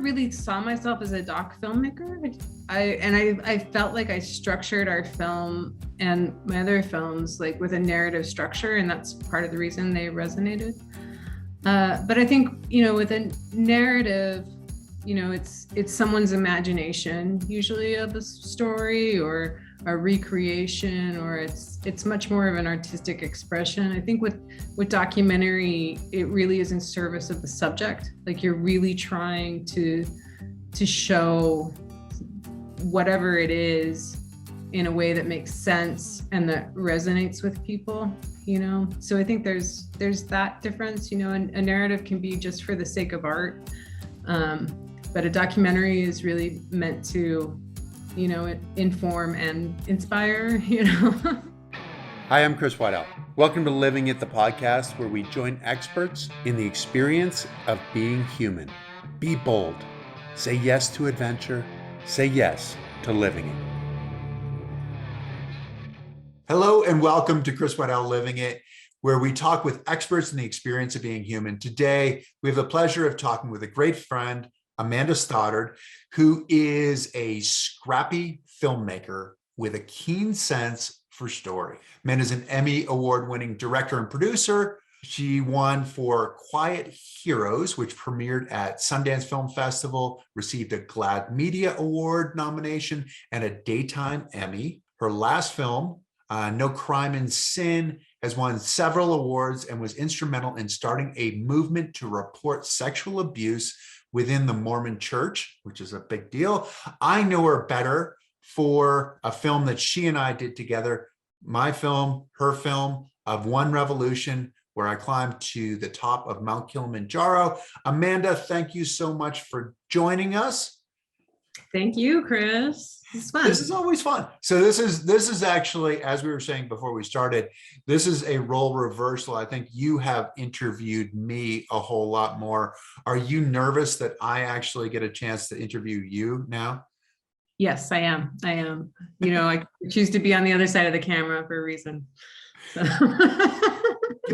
really saw myself as a doc filmmaker. I felt like I structured our film and my other films like with a narrative structure, and that's part of the reason they resonated. But I think, with a narrative, it's someone's imagination usually of a story or a recreation, or it's much more of an artistic expression. I think with documentary, it really is in service of the subject. Like you're really trying to show whatever it is in a way that makes sense and that resonates with people, So I think there's that difference, and a narrative can be just for the sake of art. But a documentary is really meant to, inform and inspire, Hi, I'm Chris Waddell. Welcome to Living It, the podcast where we join experts in the experience of being human. Be bold. Say yes to adventure. Say yes to living it. Hello and welcome to Chris Waddell Living It, where we talk with experts in the experience of being human. Today, we have the pleasure of talking with a great friend, Amanda Stoddard, who is a scrappy filmmaker with a keen sense for story. Amanda is an Emmy award-winning director and producer. She won for Quiet Heroes, which premiered at Sundance Film Festival, received a GLAAD Media Award nomination and a Daytime Emmy. Her last film, No Crime in Sin, has won several awards and was instrumental in starting a movement to report sexual abuse within the Mormon Church, which is a big deal. I know her better for a film that she and I did together, my film, her film, of One Revolution, where I climbed to the top of Mount Kilimanjaro. Amanda, thank you so much for joining us. Thank you, Chris. It's fun. This is always fun. So this is actually, as we were saying before we started, this is a role reversal. I think you have interviewed me a whole lot more. Are you nervous that I actually get a chance to interview you now? Yes, I am. I choose to be on the other side of the camera for a reason. So.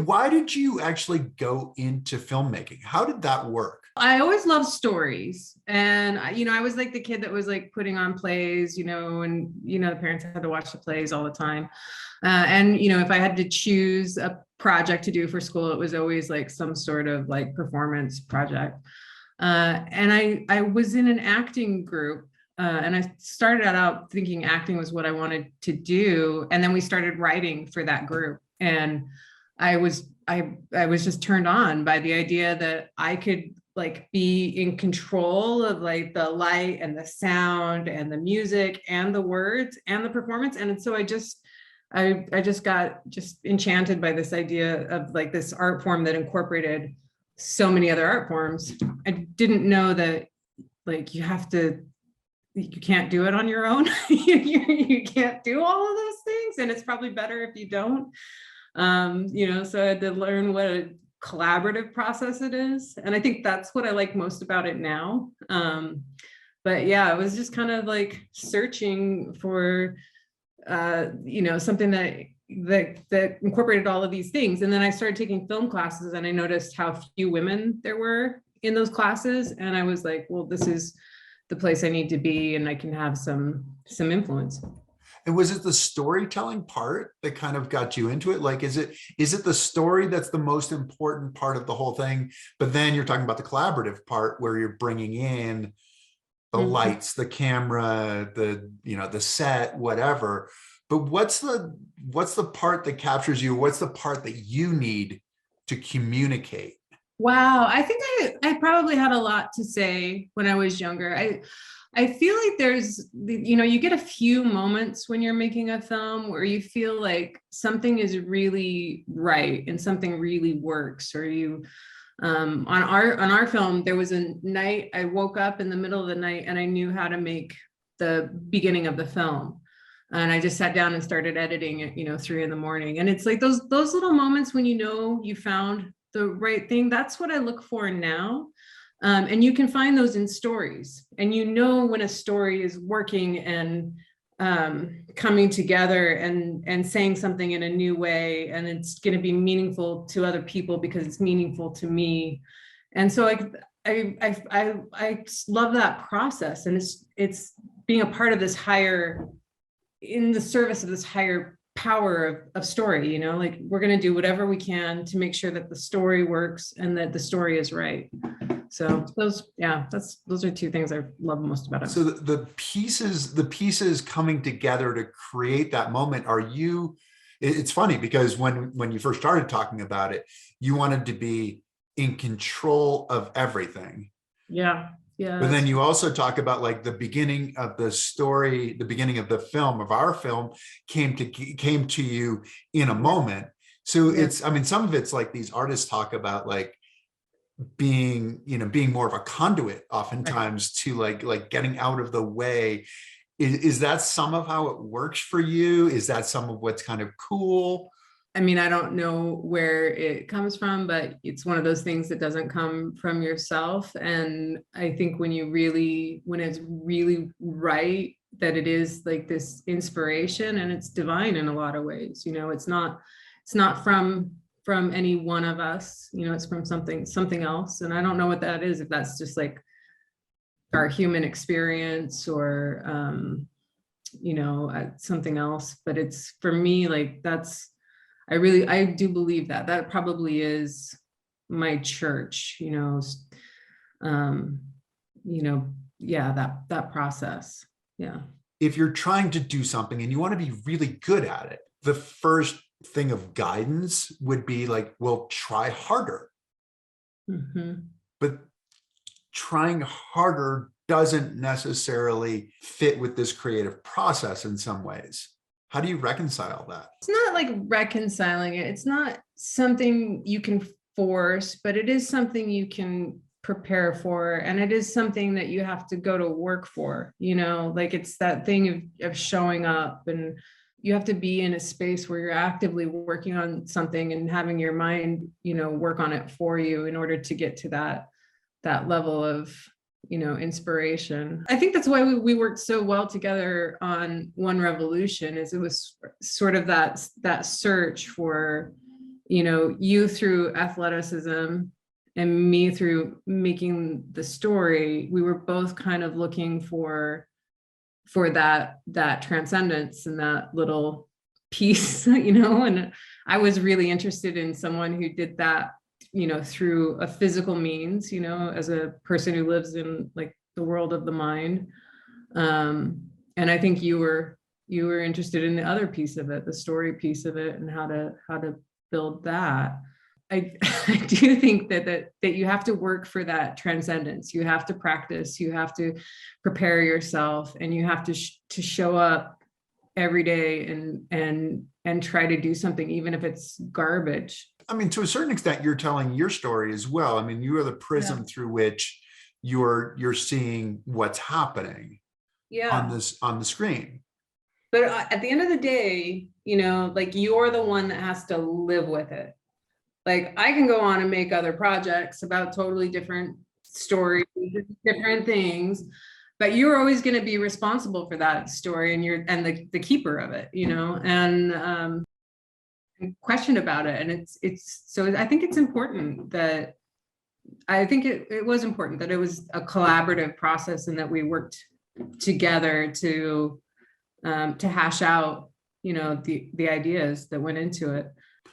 Why did you actually go into filmmaking? How did that work? I always loved stories. And, I was like the kid that was like putting on plays, and, the parents had to watch the plays all the time. And, if I had to choose a project to do for school, it was always like some sort of like performance project. And I was in an acting group. And I started out thinking acting was what I wanted to do. And then we started writing for that group. And I was just turned on by the idea that I could like be in control of like the light and the sound and the music and the words and the performance. And so I just got enchanted by this idea of like this art form that incorporated so many other art forms. I didn't know that like you can't do it on your own. You can't do all of those things. And it's probably better if you don't. So I had to learn what a collaborative process it is. And I think that's what I like most about it now. But yeah, I was just kind of like searching for, something that incorporated all of these things. And then I started taking film classes and I noticed how few women there were in those classes. And I was like, well, this is the place I need to be and I can have some influence. And was it the storytelling part that kind of got you into it? Like, is it the story that's the most important part of the whole thing? But then you're talking about the collaborative part where you're bringing in the lights, the camera, the set, whatever. But what's the part that captures you? What's the part that you need to communicate? Wow. I think I probably had a lot to say when I was younger. I feel like there's, you get a few moments when you're making a film where you feel like something is really right and something really works. Or on our film, there was a night I woke up in the middle of the night and I knew how to make the beginning of the film. And I just sat down and started editing at 3 a.m. And it's like those little moments when you found the right thing. That's what I look for now. And you can find those in stories, and when a story is working and coming together and saying something in a new way, and it's going to be meaningful to other people because it's meaningful to me. And so I love that process, and it's being a part of this higher, in the service of this higher power of story, you know, like we're going to do whatever we can to make sure that the story works and that the story is right. So those are two things I love most about it. So the pieces coming together to create that moment, it's funny because when you first started talking about it, you wanted to be in control of everything. Yeah. Yeah. But then you also talk about like the beginning of the story, the beginning of the film, of our film, came to you in a moment. So it's, I mean, some of it's like these artists talk about like being more of a conduit oftentimes to like getting out of the way. Is that some of how it works for you? Is that some of what's kind of cool? I mean, I don't know where it comes from, but it's one of those things that doesn't come from yourself. And I think when it's really right, that it is like this inspiration, and it's divine in a lot of ways. You know, it's not from any one of us, you know, it's from something else. And I don't know what that is, if that's just like our human experience or, something else. But it's, for me, like I do believe that probably is my church, that process. Yeah. If you're trying to do something and you want to be really good at it, the first thing of guidance would be like, well, try harder. Mm-hmm. But trying harder doesn't necessarily fit with this creative process in some ways. How do you reconcile that? It's not like reconciling it. It's not something you can force, but it is something you can prepare for. And it is something that you have to go to work for, like it's that thing of showing up, and you have to be in a space where you're actively working on something and having your mind, work on it for you in order to get to that level of inspiration. I think that's why we worked so well together on One Revolution, is it was sort of that search for, you through athleticism and me through making the story. We were both kind of looking for that transcendence and that little piece, and I was really interested in someone who did that, through a physical means, as a person who lives in like the world of the mind. And I think you were interested in the other piece of it, the story piece of it, and how to build that. I do think that you have to work for that transcendence. You have to practice, you have to prepare yourself, and you have to show up every day and try to do something, even if it's garbage. I mean, to a certain extent, you're telling your story as well. I mean, you are the prism through which you're seeing what's happening on the screen. But at the end of the day, like you're the one that has to live with it. Like I can go on and make other projects about totally different stories, different things, but you're always going to be responsible for that story, and you're the keeper of it, and question about it. And it's so I think it's important that it was important that it was a collaborative process, and that we worked together to hash out, the ideas that went into it.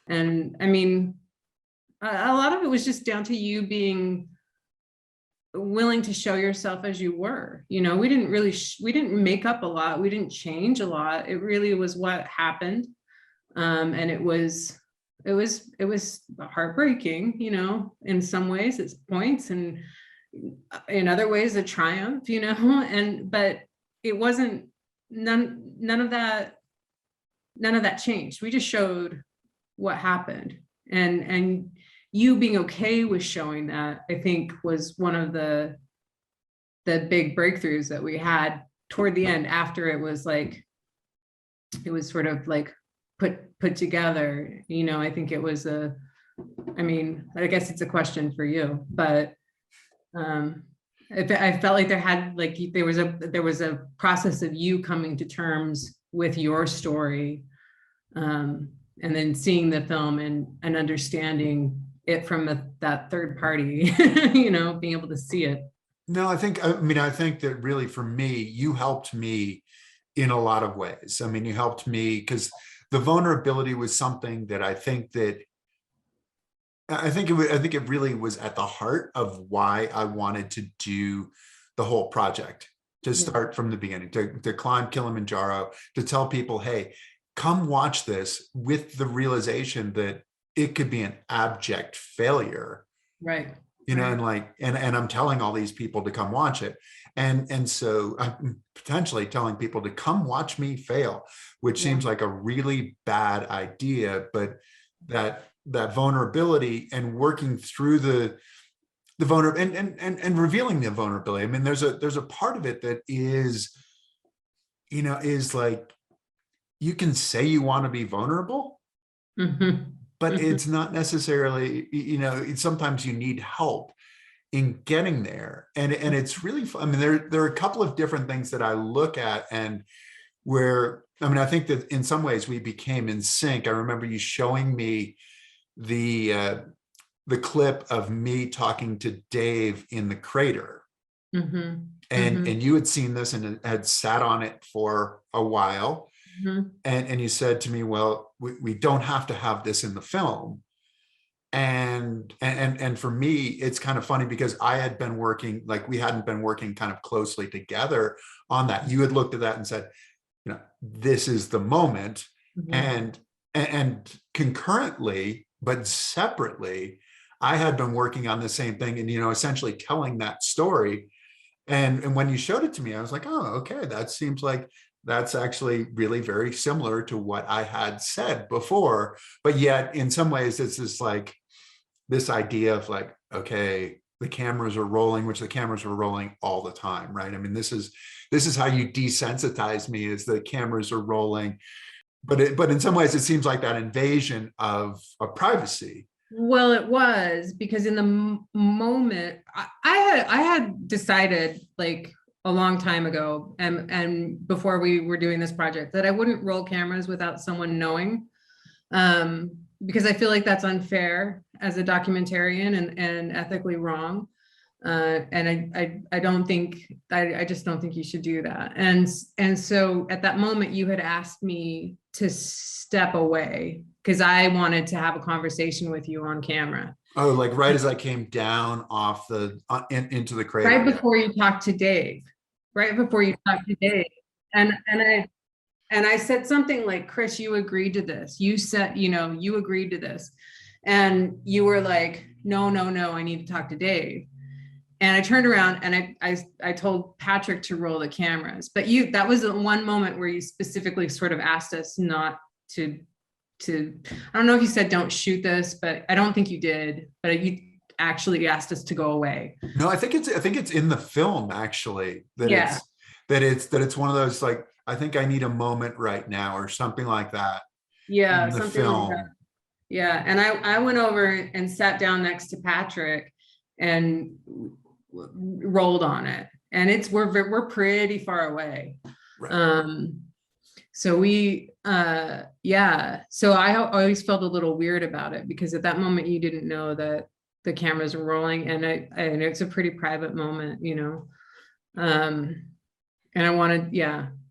And I mean, a lot of it was just down to you being willing to show yourself as you were. We didn't make up a lot. We didn't change a lot. It really was what happened. And it was heartbreaking, in some ways, it's points, and in other ways a triumph, but it wasn't, none of that changed. We just showed what happened, and you being okay with showing that, I think, was one of the big breakthroughs that we had toward the end, after it was sort of like put together. I think it was I guess it's a question for you, but I felt like there was a process of you coming to terms with your story, and then seeing the film and understanding it from that third party, being able to see it. No, I think that really for me, you helped me in a lot of ways. I mean, you helped me because the vulnerability was something that I think it really was at the heart of why I wanted to do the whole project, to start from the beginning, to climb Kilimanjaro, to tell people, hey, come watch this, with the realization that it could be an abject failure. Right. And I'm telling all these people to come watch it. And so I'm potentially telling people to come watch me fail, which seems like a really bad idea, but that vulnerability and working through the vulnerable and revealing the vulnerability. I mean, there's a part of it that is like, you can say you want to be vulnerable, but it's not necessarily, sometimes you need help in getting there. And it's really fun. I mean, there are a couple of different things that I look at, and where, I think that in some ways we became in sync. I remember you showing me the clip of me talking to Dave in the crater. And you had seen this and had sat on it for a while. And you said to me, well, we don't have to have this in the film. And for me, it's kind of funny because I had been working, like, we hadn't been working kind of closely together on that. You had looked at that and said, this is the moment. And concurrently, but separately, I had been working on the same thing and, essentially telling that story. And when you showed it to me, I was like, oh, okay, that seems like that's actually really very similar to what I had said before. But yet in some ways, it's just like this idea of like, okay, the cameras are rolling, which the cameras were rolling all the time, right? I mean, this is how you desensitize me, is the cameras are rolling. But in some ways, it seems like that invasion of privacy. Well, it was, because in the moment I had decided, like, a long time ago, and before we were doing this project, that I wouldn't roll cameras without someone knowing, because I feel like that's unfair as a documentarian and ethically wrong. And I don't think, I just don't think you should do that. And so at that moment, you had asked me to step away because I wanted to have a conversation with you on camera. Oh, like right as I came down off into the crater. Right before you talked to Dave. Right before you talked to Dave. And I said something like, Chris, you agreed to this. You said, you agreed to this. And you were like, no, I need to talk to Dave. And I turned around and I told Patrick to roll the cameras. But that was the one moment where you specifically sort of asked us not to, I don't know if you said don't shoot this, but I don't think you did. But you actually asked us to go away. No, I think it's in the film, actually, that it's one of those, like, I think I need a moment right now, or something like that. Yeah, in the something film. like that. Yeah, and I went over and sat down next to Patrick and rolled on it, and we're pretty far away. Right. So so I always felt a little weird about it, because at that moment you didn't know that the cameras were rolling, and it's a pretty private moment, and I wanted,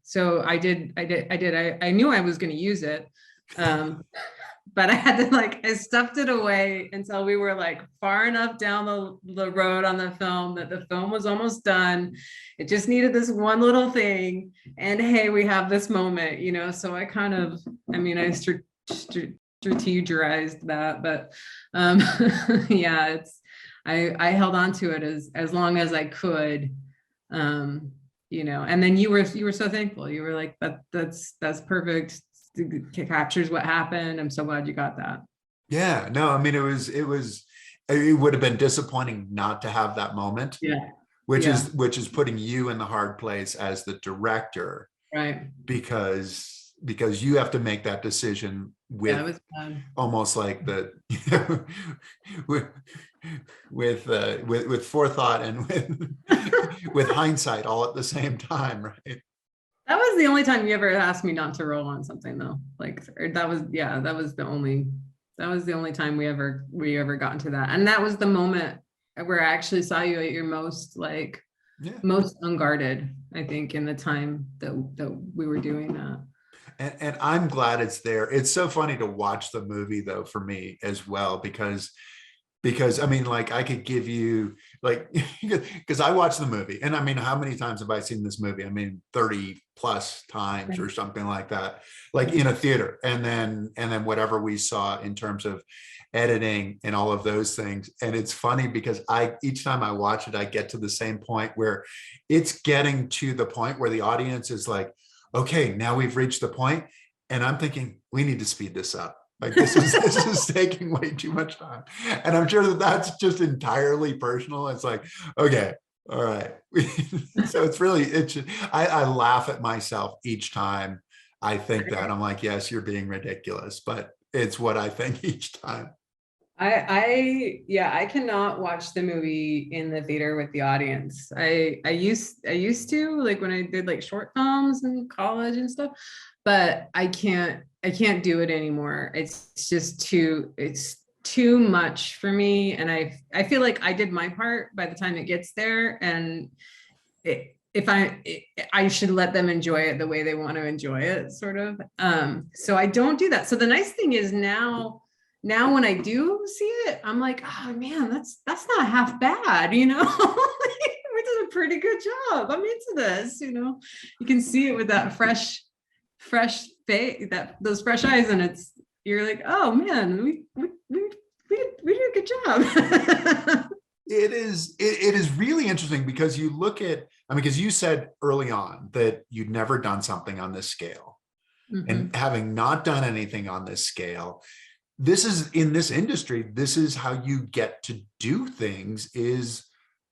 so I knew I was going to use it, but I had to, I stuffed it away until we were far enough down the road on the film that the film was almost done. It just needed this one little thing, and hey, we have this moment, so I kind of, I strategized that, but I held on to it as long as I could, and then you were so thankful. You were like, that's perfect. It captures what happened. I'm so glad you got that. Yeah, no, it would have been disappointing not to have that moment. Yeah. Which is putting you in the hard place as the director. Right. Because you have to make that decision with almost like with forethought and with hindsight all at the same time, right? That was the only time you ever asked me not to roll on something, though. That was the only That was the only time we ever got into that. And that was the moment where I actually saw you at your most most unguarded, I think, in the time that we were doing that. And I'm glad it's there. It's so funny to watch the movie though, for me as well, because I mean, like I could give you like, because I watched the movie, and I mean, how many times have I seen this movie? I mean, 30 plus times or something like that, like in a theater. And then whatever we saw in terms of editing and all of those things. And it's funny because each time I watch it, I get to the same point where it's getting to the point where the audience is like, okay, now we've reached the point. And I'm thinking, we need to speed this up. Like this is taking way too much time. And I'm sure that's just entirely personal. It's like, okay, all right. So I laugh at myself each time I think that. I'm like, yes, you're being ridiculous, but it's what I think each time. I cannot watch the movie in the theater with the audience. I used to, like when I did like short films in college and stuff, but I can't do it anymore. It's too much for me. And I feel like I did my part by the time it gets there. And I should let them enjoy it the way they want to enjoy it, sort of. So I don't do that. So the nice thing is now when I do see it, I'm like, oh man, that's not half bad, we did a pretty good job. I'm into this, you can see it with that fresh face, those fresh eyes, and you're like, oh man, we did a good job. It is really interesting because you look at, because you said early on that you'd never done something on this scale. Mm-hmm. And having not done anything on this scale, this is in this industry, this is how you get to do things, is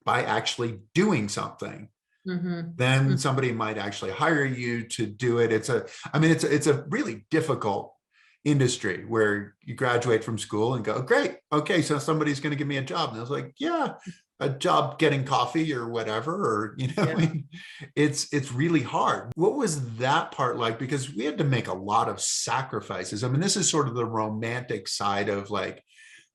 by actually doing something. Mm-hmm. Then mm-hmm. somebody might actually hire you to do it. It's a really difficult industry where you graduate from school and go, great, okay, so somebody's going to give me a job. And I was like, yeah, a job getting coffee or whatever, or yeah. It's really hard. What was that part like? Because we had to make a lot of sacrifices. This is sort of the romantic side of like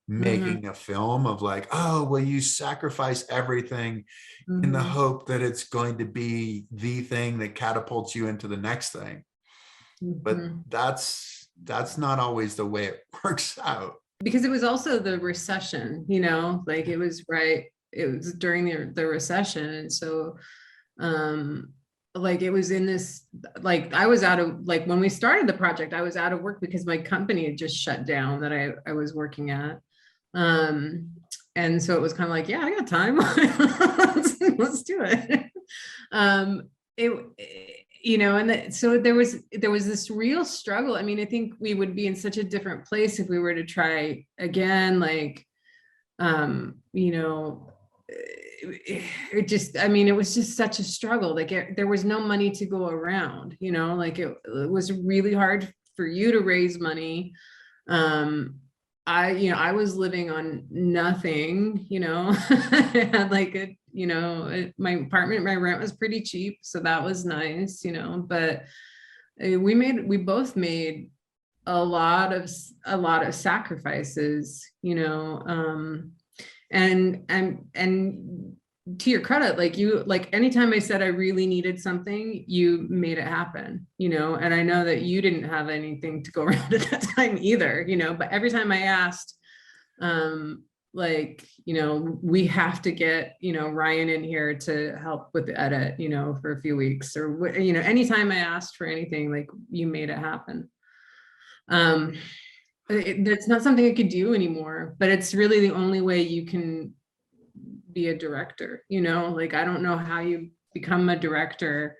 making mm-hmm. a film, of like, oh, well, you sacrifice everything mm-hmm. in the hope that it's going to be the thing that catapults you into the next thing. Mm-hmm. But that's not always the way it works out. Because it was also the recession, like it was during the recession. And so, like it was in this, like I was out of, like when we started the project, I was out of work because my company had just shut down that I was working at. And so it was kind of like, yeah, I got time. let's do it. So there was this real struggle. I think we would be in such a different place if we were to try again, like, it was just such a struggle. Like there was no money to go around, like it was really hard for you to raise money. I was living on nothing, I had like my apartment, my rent was pretty cheap. So that was nice, but we both made a lot of sacrifices, and to your credit, like anytime I said I really needed something, you made it happen, and I know that you didn't have anything to go around at that time either, but every time I asked, we have to get, Ryan in here to help with the edit, for a few weeks, or, anytime I asked for anything, like you made it happen. That's not something I could do anymore, but it's really the only way you can be a director, like I don't know how you become a director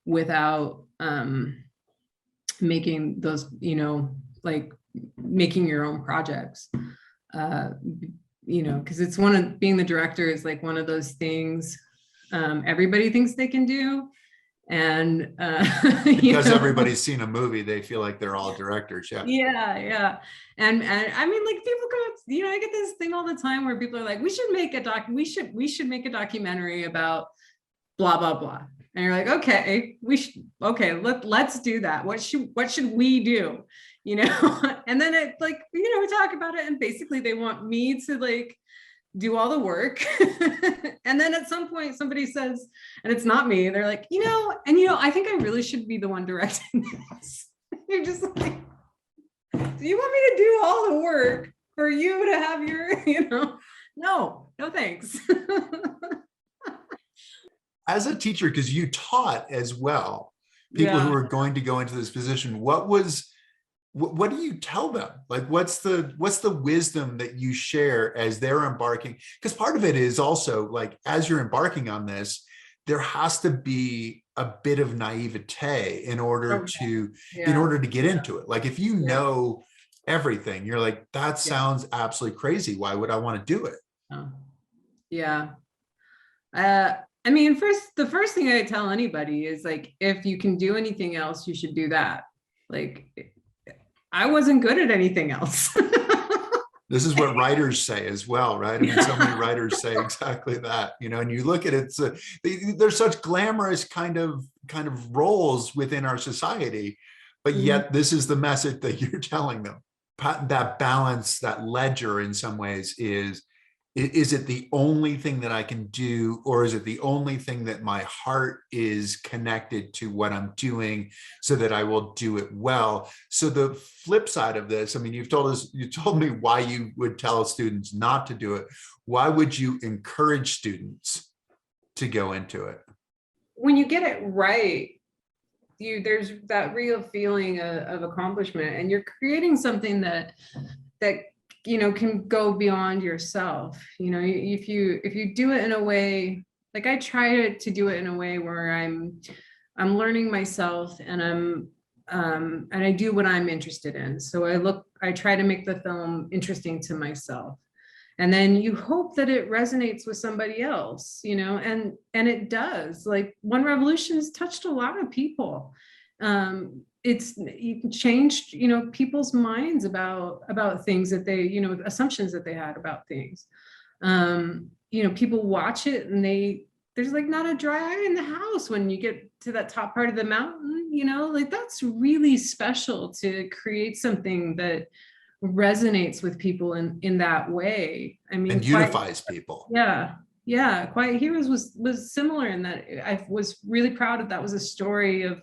without making those, like making your own projects, because it's being the director is like one of those things everybody thinks they can do. And because everybody's seen a movie, they feel like they're all directors. Yeah. And like people go, I get this thing all the time where people are like, we should make a documentary about blah blah blah, And you're like, okay, let's do that. What should we do? You know? And then it like, we talk about it, and basically they want me to like do all the work. And then at some point somebody says, and it's not me, they're like, I think I really should be the one directing this. You're just like, do you want me to do all the work for you to have your, no, thanks. As a teacher, because you taught as well, people who are going to go into this position, what do you tell them? Like, what's the wisdom that you share as they're embarking? Because part of it is also like, as you're embarking on this, there has to be a bit of naivete in order to get into it. Like, if you know everything, you're like, that sounds absolutely crazy. Why would I want to do it? Yeah. I mean, the first thing I tell anybody is like, if you can do anything else, you should do that. Like, I wasn't good at anything else. This is what writers say as well, right? I mean, so many writers say exactly that, and you look at it, there's such glamorous kind of roles within our society, but yet this is the message that you're telling them. That balance, that ledger in some ways is it the only thing that I can do, or is it the only thing that my heart is connected to what I'm doing so that I will do it well? So the flip side of this, I mean, you told me why you would tell students not to do it. Why would you encourage students to go into it? When you get it right, there's that real feeling of accomplishment, and you're creating something that can go beyond yourself. If you do it in a way, like I try to do it in a way where I'm learning myself, and I do what I'm interested in. So I try to make the film interesting to myself. And then you hope that it resonates with somebody else, and it does. Like, One Revolution has touched a lot of people. You changed, people's minds about things that they, assumptions that they had about things. People watch it, and there's like not a dry eye in the house when you get to that top part of the mountain, like that's really special to create something that resonates with people in that way. I mean, and unifies people. Yeah. Quiet Heroes was similar in that I was really proud that was a story of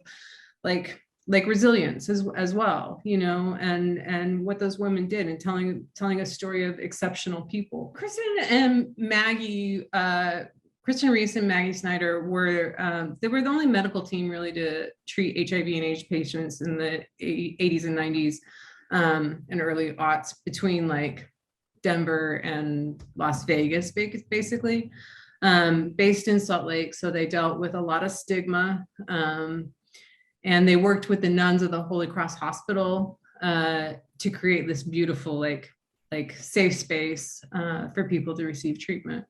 like resilience as well, and what those women did, and telling a story of exceptional people. Kristen Reese and Maggie Snyder were they were the only medical team really to treat HIV and AIDS patients in the 80s and 90s and early aughts, between like Denver and Las Vegas, basically, based in Salt Lake. So they dealt with a lot of stigma. And they worked with the nuns of the Holy Cross Hospital to create this beautiful, like safe space for people to receive treatment.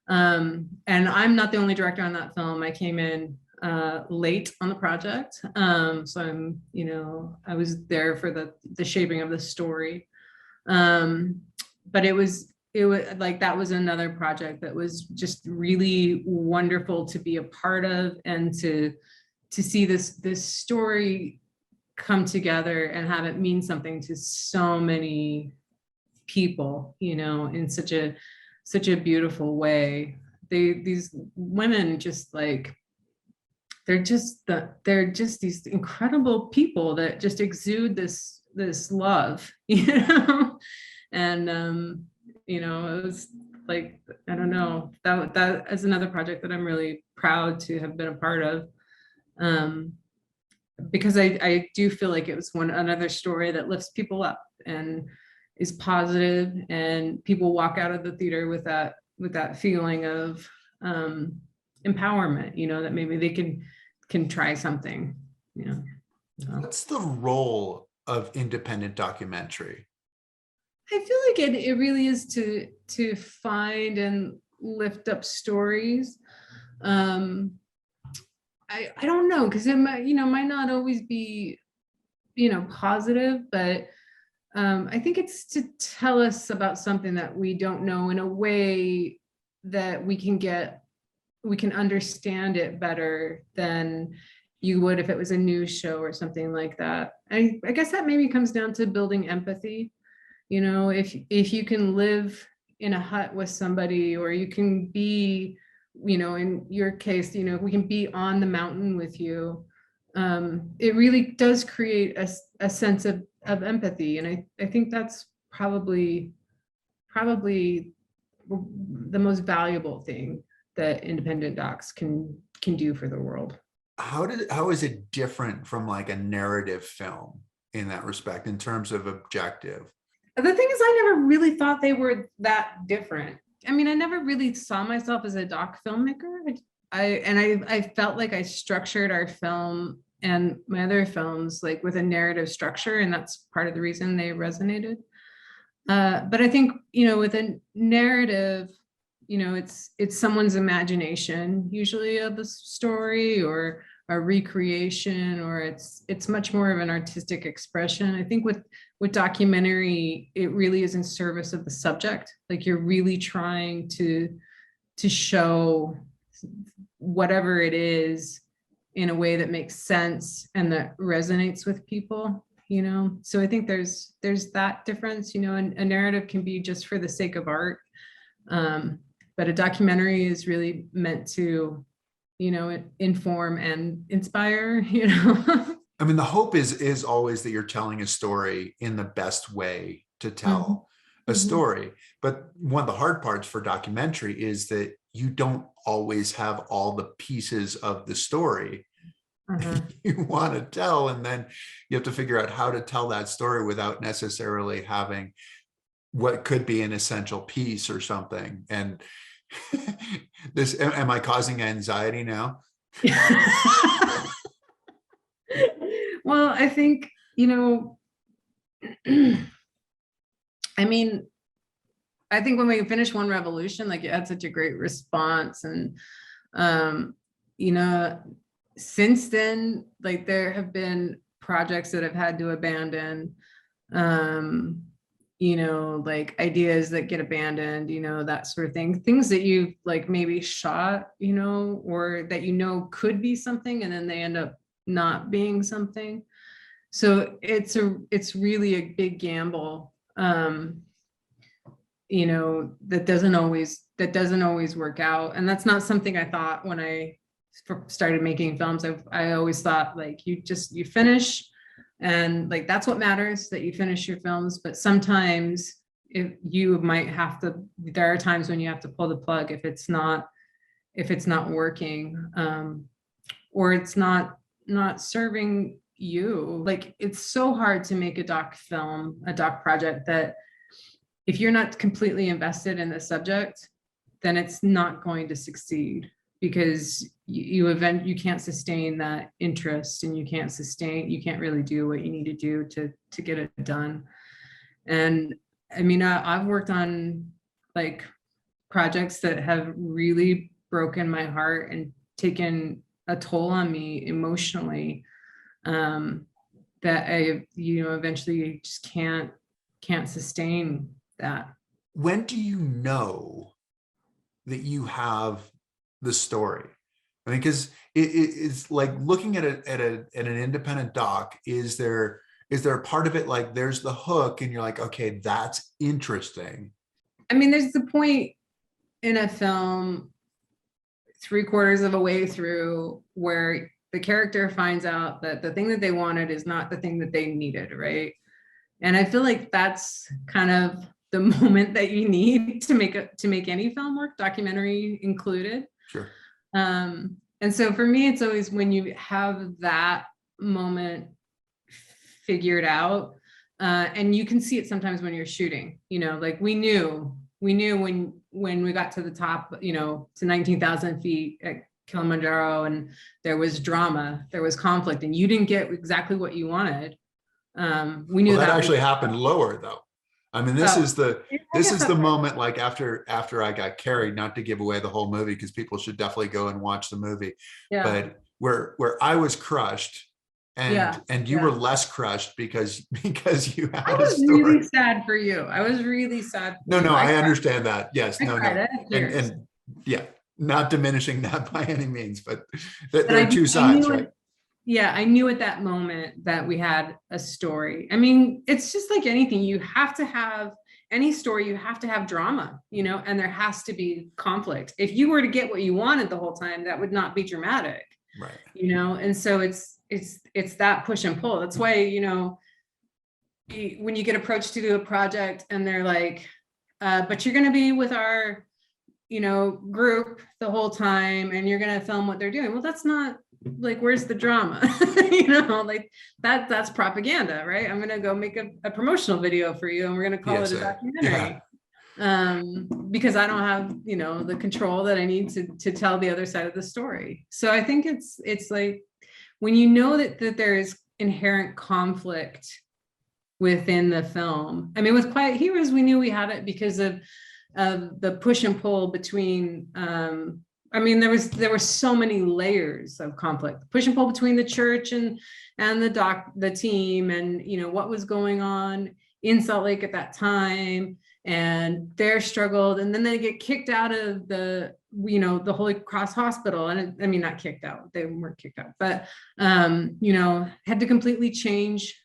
And I'm not the only director on that film. I came in late on the project. So I was there for the shaping of the story. But it was like, that was another project that was just really wonderful to be a part of, and to see this story come together and have it mean something to so many people, in such a beautiful way. These women just like, they're just these incredible people that just exude this love, and it was like, I don't know, that is another project that I'm really proud to have been a part of. Because I do feel like it was another story that lifts people up and is positive, and people walk out of the theater with that feeling of empowerment, that maybe they can try something. What's the role of independent documentary? I feel like it really is to find and lift up stories. I don't know, because it might not always be, positive, but I think it's to tell us about something that we don't know in a way that we can get we can understand it better than you would if it was a news show or something like that. I guess that maybe comes down to building empathy. If you can live in a hut with somebody, or you can be, in your case, we can be on the mountain with you. It really does create a sense of empathy. And I think that's probably the most valuable thing that independent docs can do for the world. How is it different from like a narrative film in that respect, in terms of objective? The thing is, I never really thought they were that different. I mean, I never really saw myself as a doc filmmaker. I felt like I structured our film and my other films like with a narrative structure, and that's part of the reason they resonated. But I think, with a narrative, it's someone's imagination usually of the story, or a recreation, or it's much more of an artistic expression. I think with documentary, it really is in service of the subject. Like, you're really trying to show whatever it is in a way that makes sense and that resonates with people. So I think there's that difference. And a narrative can be just for the sake of art, but a documentary is really meant to inform and inspire. I mean, the hope is always that you're telling a story in the best way to tell a story. But one of the hard parts for documentary is that you don't always have all the pieces of the story you want to tell, and then you have to figure out how to tell that story without necessarily having what could be an essential piece or something. And am I causing anxiety now? Well, I think, I mean, I think when we finished One Revolution, like, it had such a great response. And, since then, like, there have been projects that I've had to abandon, like ideas that get abandoned, that sort of thing, things that you've like maybe shot, or that, could be something, and then they end up not being something. So it's really a big gamble, that doesn't always work out. And that's not something I thought when I started making films. I always thought, like, you finish, and like, that's what matters, that you finish your films. But sometimes if you might have to, there are times when you have to pull the plug if it's not working, or it's not serving you. Like, it's so hard to make a doc film, a doc project, that if you're not completely invested in the subject, then it's not going to succeed, because you can't sustain that interest, and you can't really do what you need to do to get it done. And I mean, I've worked on like projects that have really broken my heart and taken a toll on me emotionally, that I eventually just can't sustain that. When do you know that you have the story? I mean, because it's like looking at an independent doc. Is there a part of it like there's the hook and you're like, okay, that's interesting? I mean, there's the point in a film 3/4 of a way through where the character finds out that the thing that they wanted is not the thing that they needed, right? And I feel like that's kind of the moment that you need to make any film work, documentary included. Sure. And so for me, it's always when you have that moment figured out, and you can see it sometimes when you're shooting, like we knew when we got to the top, to 19,000 feet at Kilimanjaro, and there was drama, there was conflict, and you didn't get exactly what you wanted. We knew that actually happened lower though. I mean, this is the moment, like after I got carried, not to give away the whole movie, because people should definitely go and watch the movie. Yeah. But where I was crushed, and you were less crushed because you had a story. I was really sad for you. I was really sad. No, I understand that. Yes, no. And yeah, not diminishing that by any means, but But there are two I sides, knew right? it, yeah, I knew at that moment that we had a story. I mean, it's just like anything. You have to have any story, you have to have drama, and there has to be conflict. If you were to get what you wanted the whole time, that would not be dramatic, Right. and so it's that push and pull. That's why, when you get approached to do a project and they're like, but you're going to be with our, group the whole time and you're going to film what they're doing. Well, that's not like, where's the drama? Like that's propaganda, right? I'm going to go make a promotional video for you and we're going to call it a documentary. Because I don't have, the control that I need to tell the other side of the story. So I think it's like, when you know that there is inherent conflict within the film. I mean, with Quiet Heroes, we knew we had it because of the push and pull between, I mean, there were so many layers of conflict, push and pull between the church and the team, and what was going on in Salt Lake at that time, and their struggled, and then they get kicked out of the Holy Cross Hospital, and I mean, not kicked out, they weren't kicked out, but had to completely change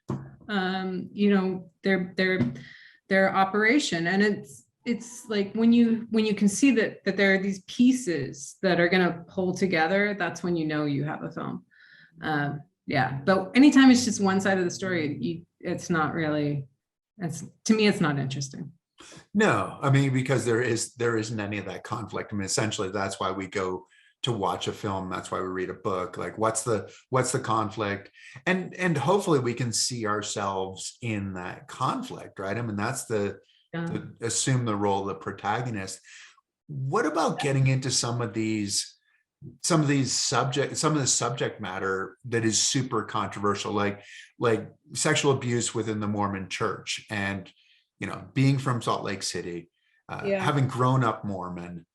their operation. And it's like when you can see that there are these pieces that are going to pull together, that's when you have a film. Yeah, but anytime it's just one side of the story, it's not really, to me, it's not interesting. No, I mean, because there isn't any of that conflict. I mean, essentially that's why we go to watch a film. That's why we read a book. Like, what's the conflict? And hopefully we can see ourselves in that conflict, right? I mean, that's to assume the role of the protagonist. What about getting into some of the subject matter that is super controversial, like sexual abuse within the Mormon church, and being from Salt Lake City, having grown up Mormon,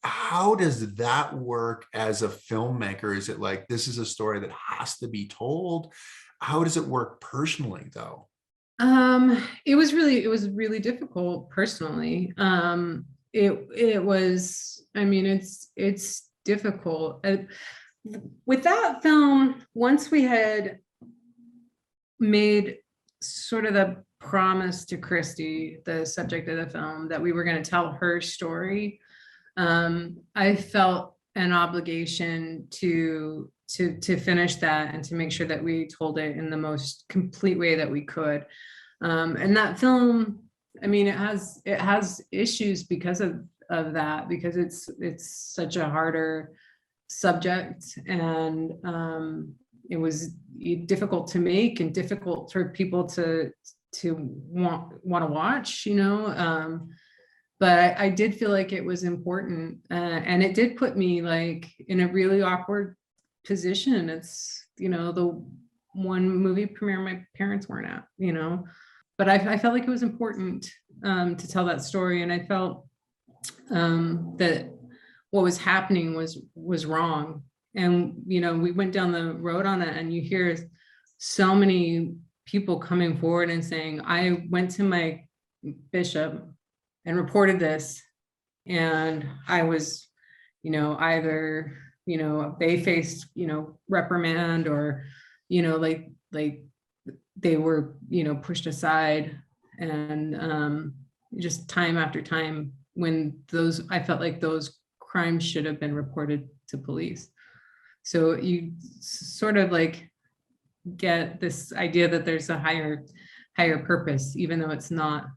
how does that work as a filmmaker? Is it like, this is a story that has to be told? How does it work personally, though? It was really difficult personally. It was, I mean, it's difficult. With that film, once we had made sort of the promise to Christy, the subject of the film, that we were going to tell her story, I felt an obligation to finish that and to make sure that we told it in the most complete way that we could. And that film, I mean, it has issues because of that, because it's such a harder subject, and it was difficult to make and difficult for people to want to watch, but I did feel like it was important, and it did put me like in a really awkward position. It's the one movie premiere my parents weren't at, but I felt like it was important to tell that story, and I felt that what was happening was wrong. And we went down the road on it, and you hear so many people coming forward and saying, I went to my bishop and reported this, and I was either they faced reprimand, or like they were pushed aside, and just time after time, when I felt like those crimes should have been reported to police. So you sort of like get this idea that there's a higher purpose, even though it's not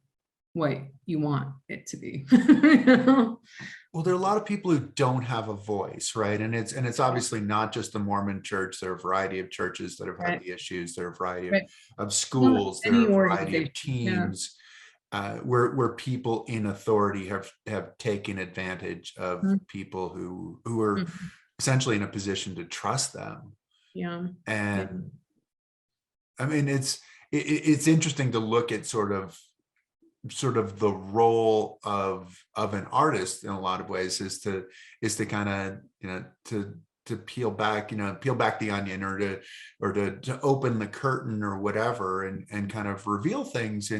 what you want it to be. Well, there are a lot of people who don't have a voice, right? And it's obviously not just the Mormon church. There are a variety of churches that have had the issues. There are a variety of schools. There are a variety of teams where people in authority have taken advantage of people who are essentially in a position to trust them. And I mean, it's interesting to look at sort of the role of an artist in a lot of ways, is to kind of to peel back the onion, or to open the curtain or whatever, and kind of reveal things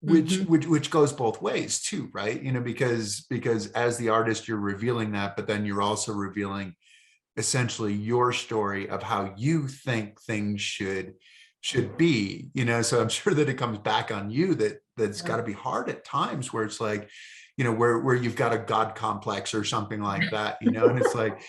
which goes both ways too, right? Because as the artist, you're revealing that, but then you're also revealing essentially your story of how you think things should be, so I'm sure that it comes back on you that's got to be hard at times, where it's like, where you've got a God complex or something like that, and it's like,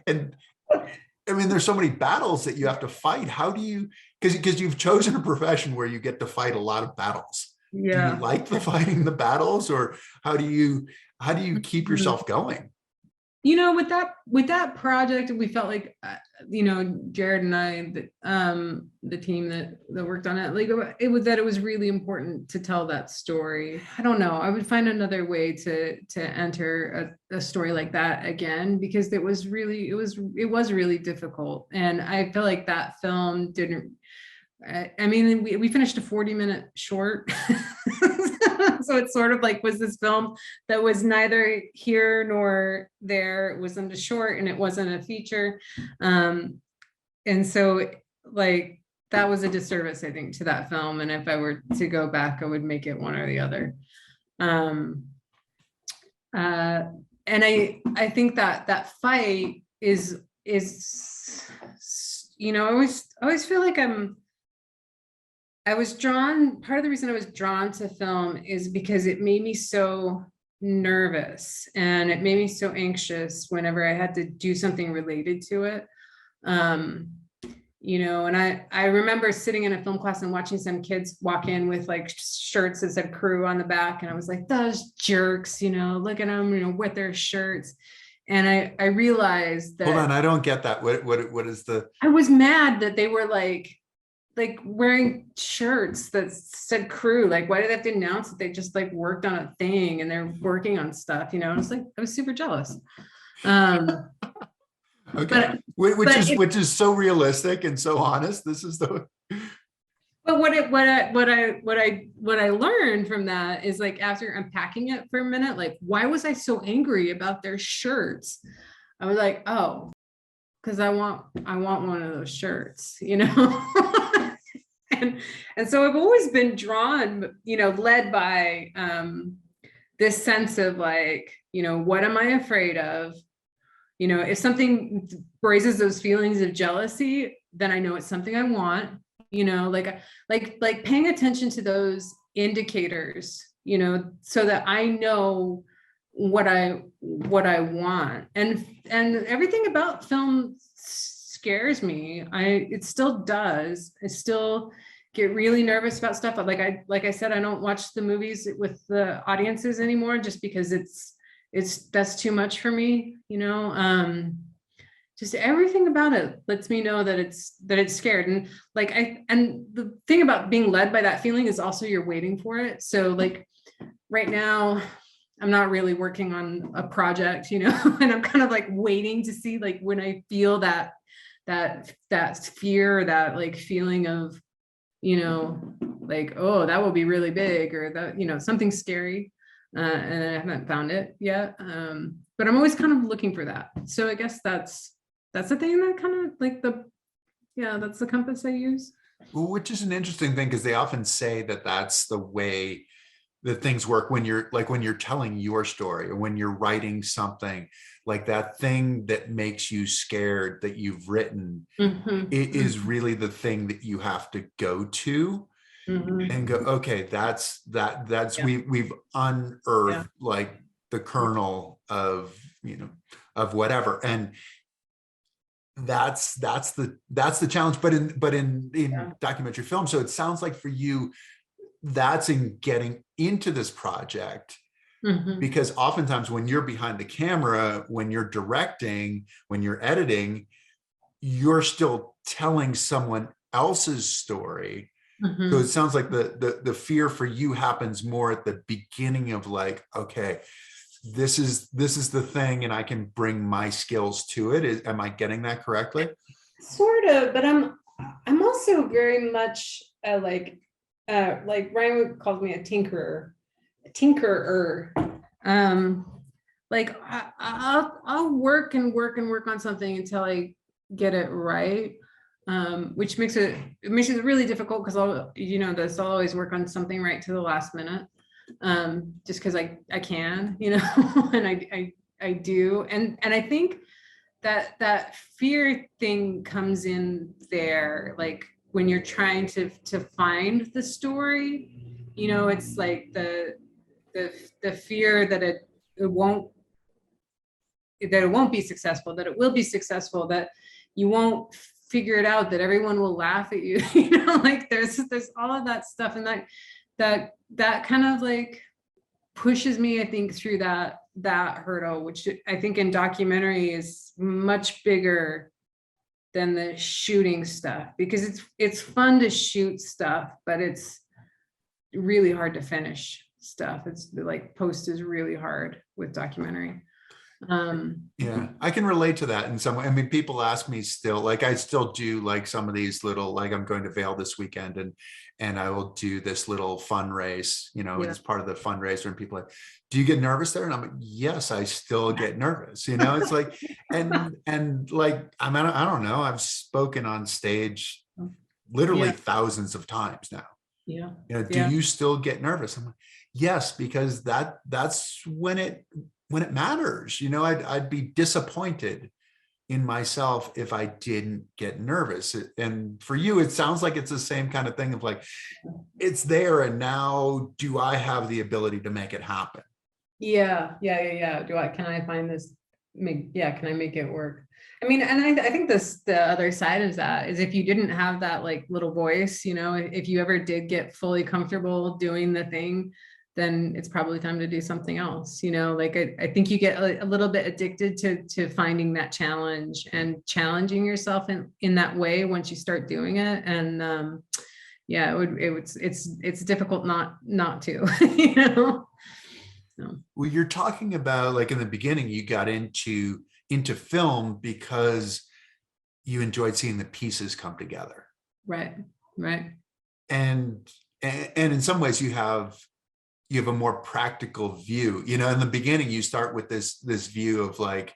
and I mean, there's so many battles that you have to fight. How do you, because you've chosen a profession where you get to fight a lot of battles. Do you like the fighting the battles, or how do you keep yourself going? With that project, we felt like, Jared and I, the team that worked on it, like it was really important to tell that story. I don't know. I would find another way to enter a story like that again, because it was really difficult. And I feel like that film didn't, I mean, we finished a 40-minute short. So it's sort of like, was this film that was neither here nor there. It wasn't a short and it wasn't a feature. And so like, that was a disservice, I think, to that film. And if I were to go back, I would make it one or the other. And I think that fight is, I always feel like I was drawn, part of the reason I was drawn to film is because it made me so nervous and it made me so anxious whenever I had to do something related to it. And I remember sitting in a film class and watching some kids walk in with like shirts that said crew on the back. And I was like, those jerks, look at them, with their shirts. And I realized that. Hold on, I don't get that. What is the? I was mad that they were like wearing shirts that said crew. Like, why do they have to announce that they just like worked on a thing and they're working on stuff, and it's like, I was super jealous. Okay. Which is so realistic and so honest. This is the. But what I learned from that is, like, after unpacking it for a minute, like, why was I so angry about their shirts? I was like, oh, because I want one of those shirts, and so I've always been drawn, led by this sense of like, what am I afraid of? If something raises those feelings of jealousy, then I know it's something I want, like paying attention to those indicators, so that I know what I want. And everything about film scares me. It still does. I still get really nervous about stuff. Like I said, I don't watch the movies with the audiences anymore, just because that's too much for me, just everything about it lets me know that it's scared. And like, and the thing about being led by that feeling is also you're waiting for it. So like right now, I'm not really working on a project, and I'm kind of like waiting to see, like, when I feel that fear, that like feeling of, like, oh, that will be really big, or that, something scary. And I haven't found it yet. But I'm always kind of looking for that. So I guess that's the thing that kind of like that's the compass I use. Well, which is an interesting thing, because they often say that that's the way that things work when you're telling your story, or when you're writing something, like that thing that makes you scared that you've written, it is really the thing that you have to go to and go, okay, that's we've unearthed like the kernel of whatever. And that's the challenge, but in documentary film. So it sounds like for you, that's in getting into this project, because oftentimes when you're behind the camera, when you're directing, when you're editing, you're still telling someone else's story. So it sounds like the fear for you happens more at the beginning of like, okay, this is the thing, and I can bring my skills to it. Am I getting that correctly? Sort of, but I'm also very much like Ryan calls me a tinkerer. Like I'll work on something until I get it right. which makes it really difficult because I'll always work on something right to the last minute, just because I can, and I do, and I think that fear thing comes in there, like when you're trying to find the story, it's like the fear that it won't be successful, that it will be successful, that you won't figure it out, that everyone will laugh at you, like there's all of that stuff, and that kind of like pushes me, I think, through that hurdle, which I think in documentary is much bigger than the shooting stuff, because it's fun to shoot stuff, but it's really hard to finish stuff. It's like post is really hard with documentary. Yeah, I can relate to that in some way. I mean, people ask me still, like I still do like some of these little, like I'm going to Vail this weekend and I will do this little fundraise, it's part of the fundraiser, and people are like, do you get nervous there? And I'm like, yes, I still get nervous, it's like, and like, I mean, I don't know, I've spoken on stage literally thousands of times now. Do you still get nervous? I'm like, yes, because that's when it matters. I'd be disappointed in myself if I didn't get nervous. And for you, it sounds like it's the same kind of thing of like, it's there, and now do I have the ability to make it happen? Yeah. Can I find this? Can I make it work? I mean, and I think the other side of that is, if you didn't have that like little voice, if you ever did get fully comfortable doing the thing, then it's probably time to do something else. Like I think you get a little bit addicted to finding that challenge and challenging yourself in that way once you start doing it. And it's difficult not to, So. Well, you're talking about, like, in the beginning, you got into film because you enjoyed seeing the pieces come together. Right. And in some ways you have a more practical view. In the beginning, you start with this view of like,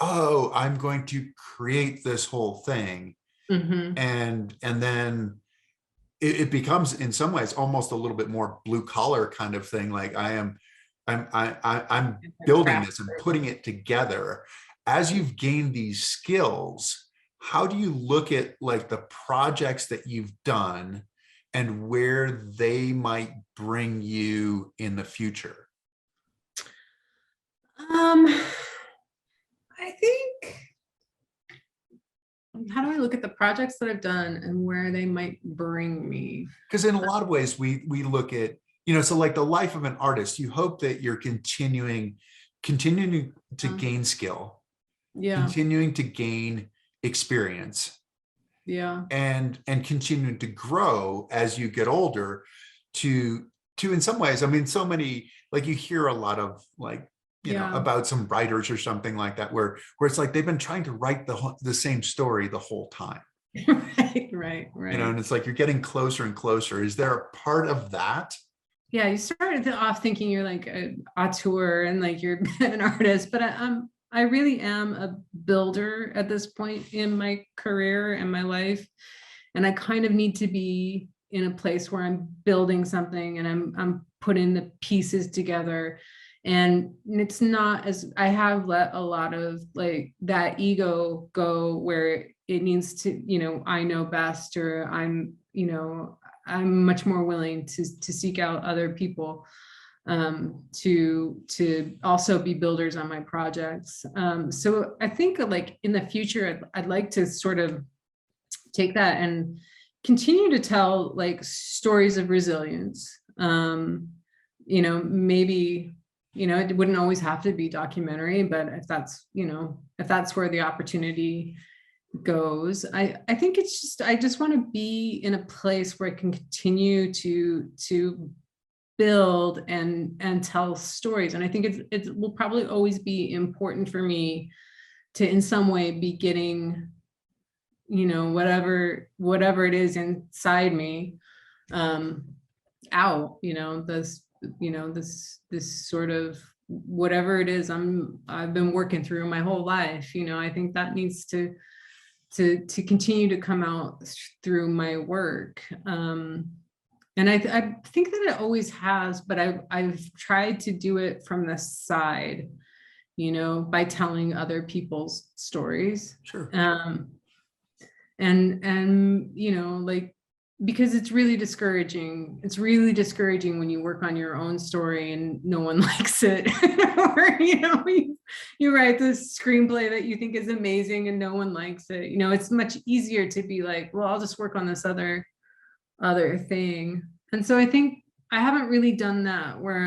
oh, I'm going to create this whole thing. And then it becomes, in some ways, almost a little bit more blue collar kind of thing. Like I'm building this and putting it together. As you've gained these skills, how do you look at like the projects that you've done and where they might bring you in the future? I think, how do I look at the projects that I've done and where they might bring me? Because in a lot of ways, we look at, so like the life of an artist, you hope that you're continuing to gain skill, continuing to gain experience, and continuing to grow as you get older, to in some ways, I mean, so many, like you hear a lot of like, about some writers or something like that, where it's like they've been trying to write the same story the whole time. Right. And it's like you're getting closer and closer. Is there a part of that? Yeah, you started off thinking you're like an auteur and like you're an artist, but I really am a builder at this point in my career and my life, and I kind of need to be in a place where I'm building something and I'm putting the pieces together. And it's not, as I have let a lot of like that ego go where it needs to, I know best, or I'm much more willing to seek out other people to also be builders on my projects. So I think like in the future, I'd like to sort of take that and continue to tell like stories of resilience. Maybe, it wouldn't always have to be documentary, but if that's where the opportunity goes, I think it's just, I just want to be in a place where I can continue to build and tell stories. And I think it will probably always be important for me to in some way be getting, whatever it is inside me, out, this sort of whatever it is I've been working through my whole life. I think that needs to to continue to come out through my work. And I think that it always has, but I've tried to do it from the side, by telling other people's stories. Sure. And like, because it's really discouraging. It's really discouraging when you work on your own story and no one likes it. Or, you write this screenplay that you think is amazing and no one likes it. It's much easier to be like, well, I'll just work on this other thing. And so I think I haven't really done that, where